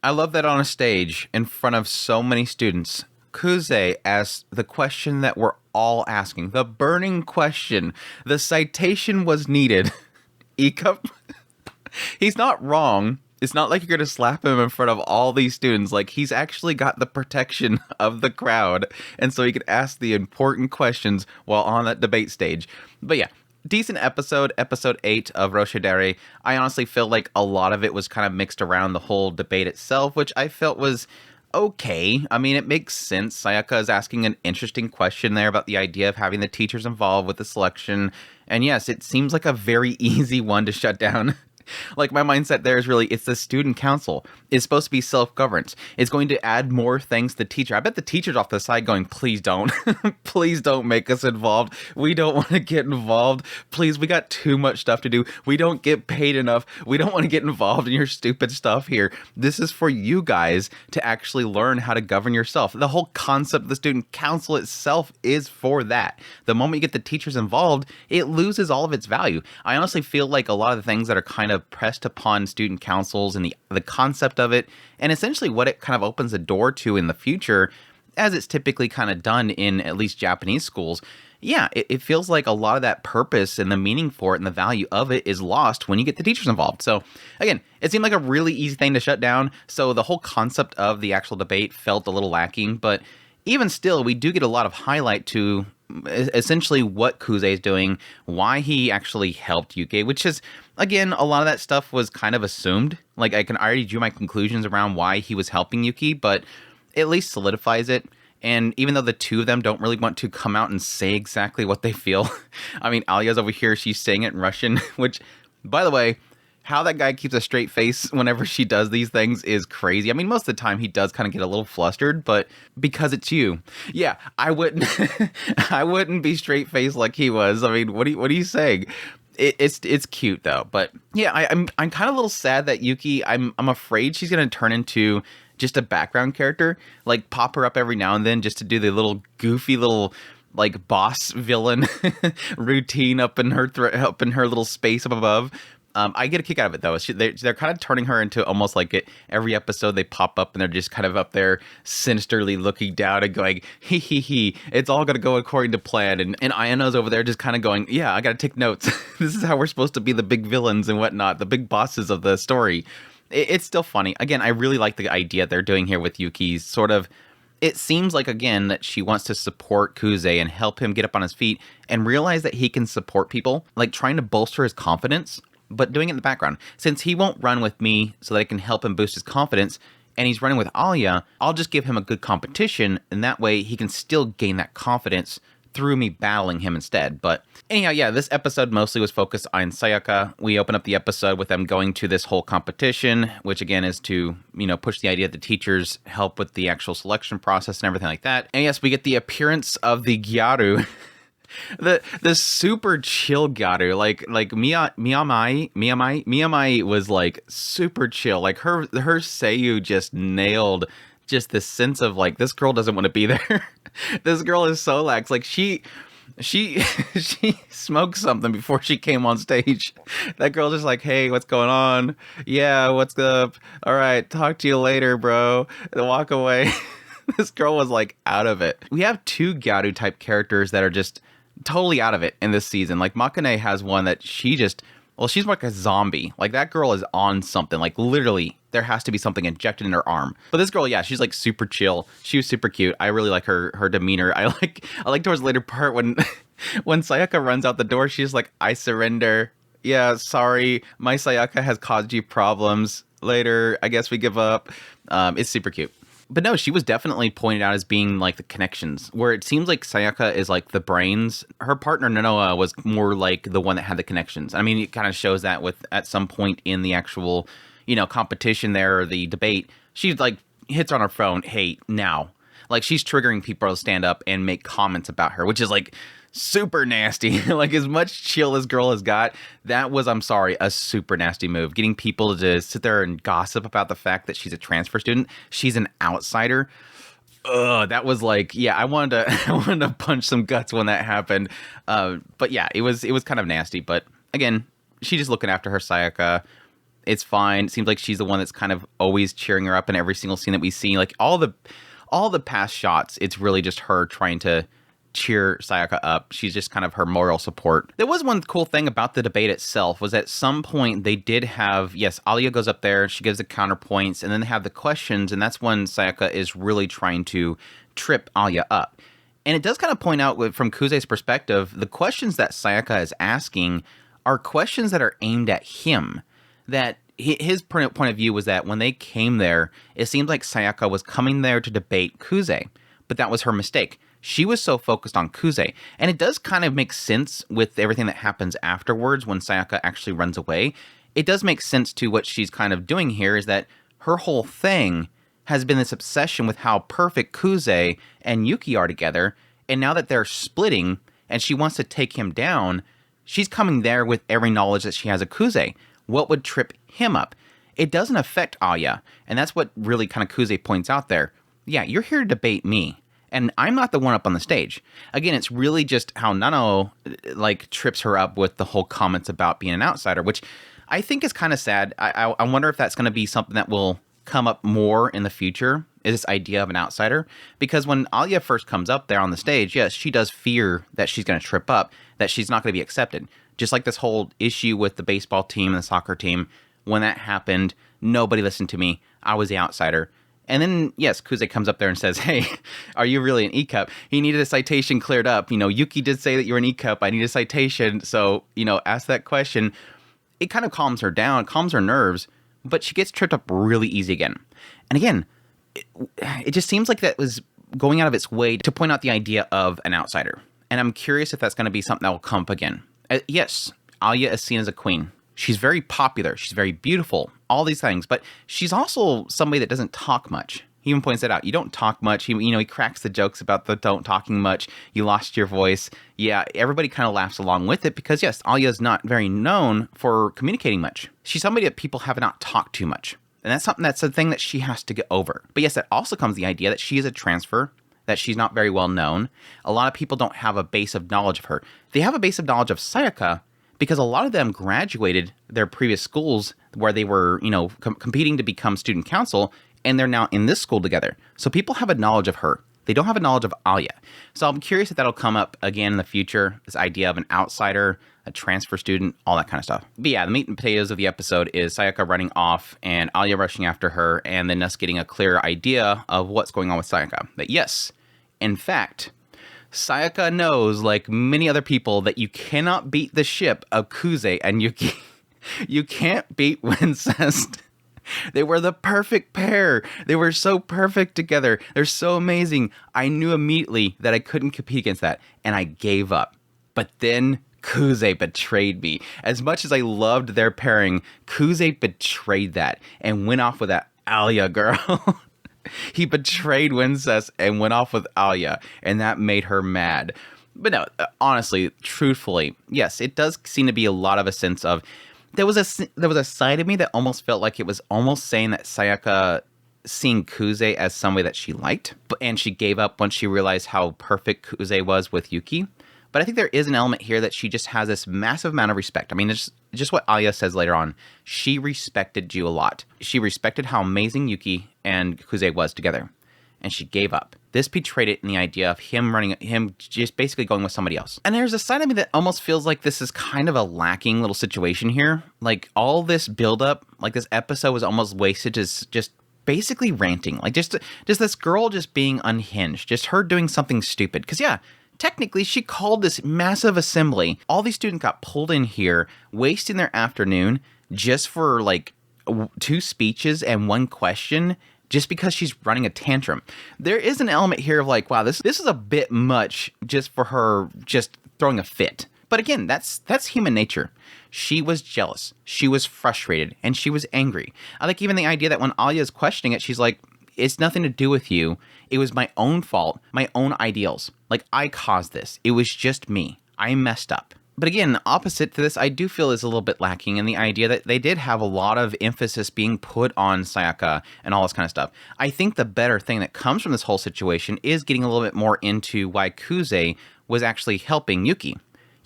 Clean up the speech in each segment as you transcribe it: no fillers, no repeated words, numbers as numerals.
I love that on a stage in front of so many students, Kuze asked the question that we're all asking, the burning question. The citation was needed. Ika, he's not wrong. It's not like you're going to slap him in front of all these students. Like, he's actually got the protection of the crowd. And so he could ask the important questions while on that debate stage. But yeah, decent episode, episode 8 of Roshidere. I honestly feel like a lot of it was kind of mixed around the whole debate itself, which I felt was okay. I mean, it makes sense. Sayaka is asking an interesting question there about the idea of having the teachers involved with the selection. And yes, it seems like a very easy one to shut down. Like, my mindset there is really, it's the student council. It's supposed to be self-governance. It's going to add more things to the teacher. I bet the teacher's off the side going, please don't. Please don't make us involved. We don't want to get involved. Please, we got too much stuff to do. We don't get paid enough. We don't want to get involved in your stupid stuff here. This is for you guys to actually learn how to govern yourself. The whole concept of the student council itself is for that. The moment you get the teachers involved, it loses all of its value. I honestly feel like a lot of the things that are kind of pressed upon student councils and the concept of it, and essentially what it kind of opens the door to in the future, as it's typically kind of done in at least Japanese schools. Yeah, it feels like a lot of that purpose and the meaning for it and the value of it is lost when you get the teachers involved. So again, it seemed like a really easy thing to shut down. So the whole concept of the actual debate felt a little lacking, but even still, we do get a lot of highlight to essentially what Kuze is doing, why he actually helped Yuki, which is, again, a lot of that stuff was kind of assumed. Like, I already drew my conclusions around why he was helping Yuki, but it at least solidifies it. And even though the two of them don't really want to come out and say exactly what they feel, I mean, Alya's over here, she's saying it in Russian, which, by the way, how that guy keeps a straight face whenever she does these things is crazy. I mean, most of the time he does kind of get a little flustered, but because it's you. Yeah, I wouldn't I wouldn't be straight faced like he was. I mean, what are you saying? It's cute though. But yeah, I'm kind of a little sad that Yuki, I'm afraid she's going to turn into just a background character, like pop her up every now and then just to do the little goofy little like boss villain routine up in her up in her little space up above. I get a kick out of it, though. They're kind of turning her into almost like every episode they pop up and they're just kind of up there sinisterly looking down and going, hee hee hee, it's all going to go according to plan. And Ayano's over there just kind of going, yeah, I got to take notes. This is how we're supposed to be the big villains and whatnot, the big bosses of the story. It's still funny. Again, I really like the idea they're doing here with Yuki's sort of. It seems like, again, that she wants to support Kuze and help him get up on his feet and realize that he can support people, like trying to bolster his confidence, but doing it in the background. Since he won't run with me so that I can help him boost his confidence, and he's running with Alya, I'll just give him a good competition, and that way he can still gain that confidence through me battling him instead. But anyhow, yeah, this episode mostly was focused on Sayaka. We open up the episode with them going to this whole competition, which again is to, push the idea that the teachers help with the actual selection process and everything like that. And yes, we get the appearance of the Gyaru. The super chill Gyaru, like Miyamai was like super chill. Like her seiyuu just nailed just the sense of like, this girl doesn't want to be there. This girl is so lax. Like she she smoked something before she came on stage. That girl just like, hey, what's going on? Yeah, what's up? All right, talk to you later, bro. And walk away. This girl was like out of it. We have two Gyaru type characters that are just totally out of it in this season. Like Makane has one that she's like a zombie. Like that girl is on something. Like literally there has to be something injected in her arm. But this girl, yeah, she's like super chill. She was super cute. I really like her demeanor. I like towards the later part when when Sayaka runs out the door, she's like, I surrender. Yeah, sorry. My Sayaka has caused you problems. Later, I guess we give up. It's super cute. But no, she was definitely pointed out as being like the connections, where it seems like Sayaka is like the brains. Her partner Nonoa was more like the one that had the connections. I mean, it kind of shows that with at some point in the actual, competition there or the debate, she like hits on her phone, hey, now. Like she's triggering people to stand up and make comments about her, which is like super nasty. Like as much chill as girl has got, that was, I'm sorry, a super nasty move. Getting people to sit there and gossip about the fact that she's a transfer student, she's an outsider. Ugh, that was like, yeah, I wanted to punch some guts when that happened. But yeah, it was kind of nasty. But again, she's just looking after her Sayaka. It's fine. It seems like she's the one that's kind of always cheering her up in every single scene that we see. Like all the past shots, it's really just her trying to cheer Sayaka up. She's just kind of her moral support. There was one cool thing about the debate itself was at some point they did have, yes, Alya goes up there, she gives the counterpoints, and then they have the questions, and that's when Sayaka is really trying to trip Alya up. And it does kind of point out from Kuze's perspective, the questions that Sayaka is asking are questions that are aimed at him. That his point of view was that when they came there, it seemed like Sayaka was coming there to debate Kuze, but that was her mistake. She was so focused on Kuze. And it does kind of make sense with everything that happens afterwards when Sayaka actually runs away. It does make sense to what she's kind of doing here is that her whole thing has been this obsession with how perfect Kuze and Yuki are together. And now that they're splitting and she wants to take him down, she's coming there with every knowledge that she has of Kuze. What would trip him up? It doesn't affect Alya. And that's what really kind of Kuze points out there. Yeah, you're here to debate me. And I'm not the one up on the stage. Again, it's really just how Nano like trips her up with the whole comments about being an outsider, which I think is kind of sad. I wonder if that's going to be something that will come up more in the future, is this idea of an outsider. Because when Alya first comes up there on the stage, yes, she does fear that she's going to trip up, that she's not going to be accepted. Just like this whole issue with the baseball team and the soccer team. When that happened, nobody listened to me. I was the outsider. And then, yes, Kuze comes up there and says, hey, are you really an E-Cup? He needed a citation cleared up. You know, Yuki did say that you're an E-Cup. I need a citation. So, you know, ask that question. It kind of calms her down, calms her nerves, but she gets tripped up really easy again. And again, it just seems like that was going out of its way to point out the idea of an outsider. And I'm curious if that's going to be something that will come up again. Yes, Alya is seen as a queen. She's very popular. She's very beautiful. All these things. But she's also somebody that doesn't talk much. He even points that out. You don't talk much. He cracks the jokes about the don't talking much. You lost your voice. Yeah, everybody kind of laughs along with it because, yes, Alya is not very known for communicating much. She's somebody that people have not talked too much. And that's a thing that she has to get over. But yes, that also comes the idea that she is a transfer, that she's not very well known. A lot of people don't have a base of knowledge of her. They have a base of knowledge of Sayaka, because a lot of them graduated their previous schools where they were, competing to become student council, and they're now in this school together. So people have a knowledge of her. They don't have a knowledge of Alya. So I'm curious if that'll come up again in the future, this idea of an outsider, a transfer student, all that kind of stuff. But yeah, the meat and potatoes of the episode is Sayaka running off and Alya rushing after her, and then us getting a clear idea of what's going on with Sayaka. That yes, in fact, Sayaka knows, like many other people, that you cannot beat the ship of Kuze and Yuki. You can't beat Wincest. They were the perfect pair. They were so perfect together. They're so amazing. I knew immediately that I couldn't compete against that, and I gave up. But then Kuze betrayed me. As much as I loved their pairing, Kuze betrayed that and went off with that Alya girl. He betrayed Wincest and went off with Alya, and that made her mad. But no, honestly, truthfully, yes, it does seem to be a lot of a sense of there was a side of me that almost felt like it was almost saying that Sayaka seeing Kuze as somebody that she liked, and she gave up once she realized how perfect Kuze was with Yuki. But I think there is an element here that she just has this massive amount of respect. I mean, it's just what Alya says later on. She respected you a lot. She respected how amazing Yuki and Kuze was together. And she gave up. This betrayed it in the idea of him just basically going with somebody else. And there's a side of me that almost feels like this is kind of a lacking little situation here. Like all this buildup, like this episode was almost wasted just basically ranting. Like just this girl just being unhinged. Just her doing something stupid. Because yeah, technically, she called this massive assembly. All these students got pulled in here, wasting their afternoon just for like 2 speeches and 1 question, just because she's running a tantrum. There is an element here of like, wow, this is a bit much just for her just throwing a fit. But again, that's human nature. She was jealous, she was frustrated, and she was angry. I like even the idea that when Alya is questioning it, she's like, it's nothing to do with you. It was my own fault, my own ideals. Like, I caused this. It was just me. I messed up. But again, opposite to this, I do feel is a little bit lacking in the idea that they did have a lot of emphasis being put on Sayaka and all this kind of stuff. I think the better thing that comes from this whole situation is getting a little bit more into why Kuze was actually helping Yuki.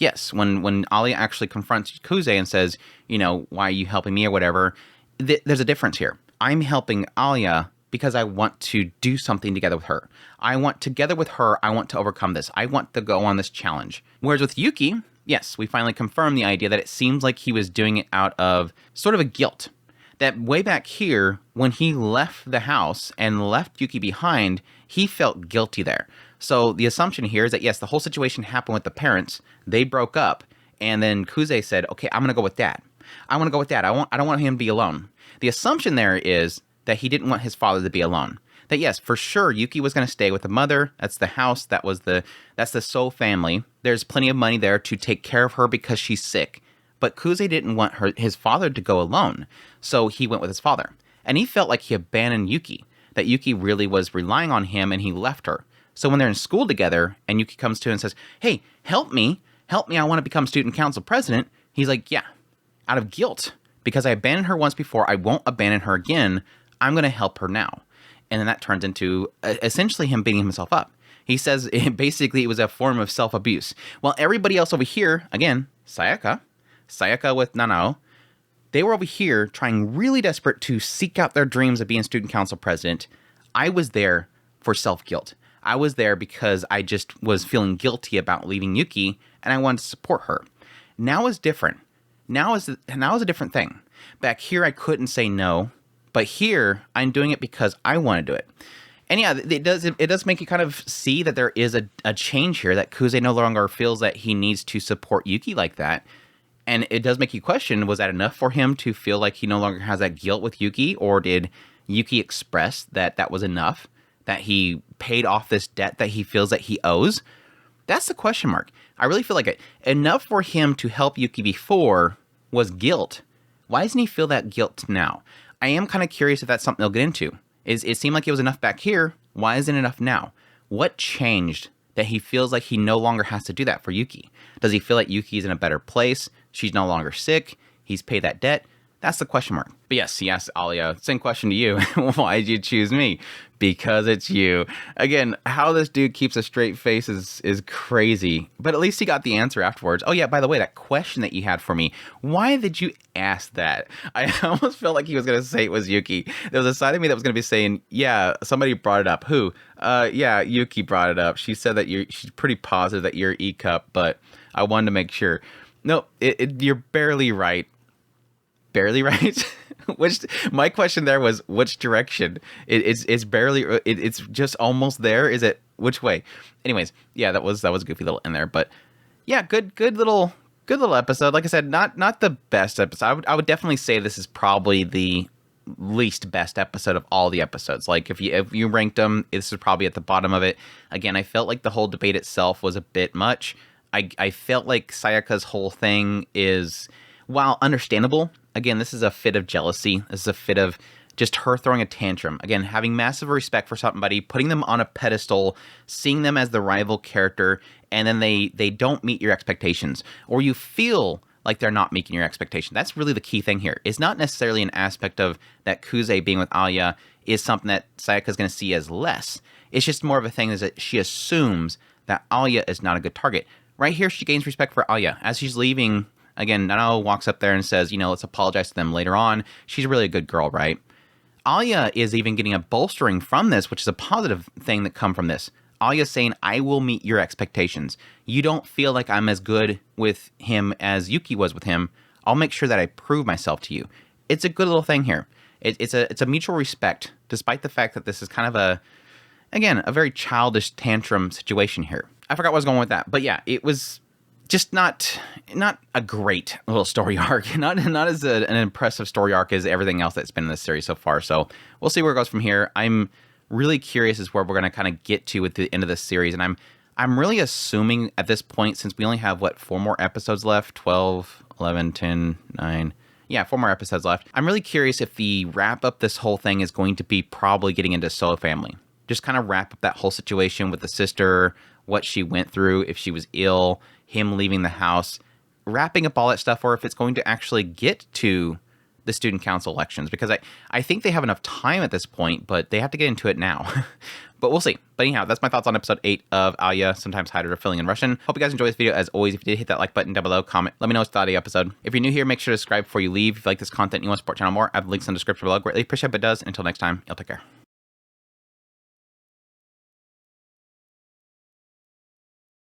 yes, when Alya actually confronts Kuze and says, why are you helping me or whatever, there's a difference here. I'm helping Alya because I want to do something together with her. I want to overcome this. I want to go on this challenge. Whereas with Yuki, yes, we finally confirmed the idea that it seems like he was doing it out of sort of a guilt. That way back here, when he left the house and left Yuki behind, he felt guilty there. So the assumption here is that, yes, the whole situation happened with the parents. They broke up, and then Kuze said, okay, I'm going to go with Dad. I want to go with Dad. I don't want him to be alone. The assumption there is that he didn't want his father to be alone. That, yes, for sure, Yuki was going to stay with the mother. That's the house. That's the So family. There's plenty of money there to take care of her because she's sick. But Kuze didn't want his father to go alone, so he went with his father. And he felt like he abandoned Yuki, that Yuki really was relying on him and he left her. So when they're in school together and Yuki comes to him and says, hey, help me, I want to become student council president, he's like, yeah, out of guilt. Because I abandoned her once before, I won't abandon her again. I'm going to help her now. And then that turns into essentially him beating himself up. He says basically it was a form of self-abuse. While everybody else over here, again, Sayaka with Nanao, they were over here trying really desperate to seek out their dreams of being student council president. I was there for self-guilt. I was there because I just was feeling guilty about leaving Yuki, and I wanted to support her. Now is different. Now is a different thing. Back here, I couldn't say no, but here, I'm doing it because I want to do it. And yeah, it does make you kind of see that there is a change here, that Kuze no longer feels that he needs to support Yuki like that. And it does make you question, was that enough for him to feel like he no longer has that guilt with Yuki? Or did Yuki express that was enough? That he paid off this debt that he feels that he owes? That's the question mark. I really feel like enough for him to help Yuki before was guilt. Why doesn't he feel that guilt now? I am kind of curious if that's something they'll get into. It seemed like it was enough back here. Why isn't it enough now? What changed that he feels like he no longer has to do that for Yuki? Does he feel like Yuki's in a better place? She's no longer sick. He's paid that debt. That's the question mark. But yes, he asked Alya, same question to you. Why did you choose me? Because it's you. Again, how this dude keeps a straight face is crazy. But at least he got the answer afterwards. Oh yeah, by the way, that question that you had for me, why did you ask that? I almost felt like he was going to say it was Yuki. There was a side of me that was going to be saying, yeah, somebody brought it up. Who? Yeah, Yuki brought it up. She said that she's pretty positive that you're E-cup, but I wanted to make sure. No, you're barely right. Barely right. My question there was which direction? It's barely. It's just almost there. Is it which way? Anyways, yeah, that was a goofy little in there, but yeah, good little episode. Like I said, not the best episode. I would definitely say this is probably the least best episode of all the episodes. Like if you ranked them, this is probably at the bottom of it. Again, I felt like the whole debate itself was a bit much. I felt like Sayaka's whole thing is, while understandable, again, this is a fit of jealousy. This is a fit of just her throwing a tantrum. Again, having massive respect for somebody, putting them on a pedestal, seeing them as the rival character, and then they don't meet your expectations. Or you feel like they're not meeting your expectation. That's really the key thing here. It's not necessarily an aspect of that Kuze being with Alya is something that Sayaka's going to see as less. It's just more of a thing is that she assumes that Alya is not a good target. Right here, she gains respect for Alya. As she's leaving, again, Nanao walks up there and says, let's apologize to them later on. She's really a good girl, right? Alya is even getting a bolstering from this, which is a positive thing that come from this. Alya's saying, I will meet your expectations. You don't feel like I'm as good with him as Yuki was with him. I'll make sure that I prove myself to you. It's a good little thing here. It's a mutual respect, despite the fact that this is kind of a very childish tantrum situation here. I forgot where I was going with that, but yeah, it was just not a great little story arc, not as an impressive story arc as everything else that's been in this series so far. So we'll see where it goes from here. I'm really curious as where we're going to kind of get to at the end of this series, and I'm really assuming at this point, since we only have 4 more episodes left, 12, 11, 10, 9. Yeah, 4 more episodes left. I'm really curious if the wrap up this whole thing is going to be probably getting into So family. Just kind of wrap up that whole situation with the sister, what she went through, if she was ill, him leaving the house, wrapping up all that stuff, or if it's going to actually get to the student council elections, because I think they have enough time at this point, but they have to get into it now. But we'll see. But anyhow, that's my thoughts on episode 8 of Alya, sometimes hided or filling in Russian. Hope you guys enjoyed this video. As always, if you did, hit that like button down below, comment, let me know what you thought of the episode. If you're new here, make sure to subscribe before you leave. If you like this content and you want to support the channel more, I have links in the description below. Greatly appreciate it, but it does. Until next time, y'all take care.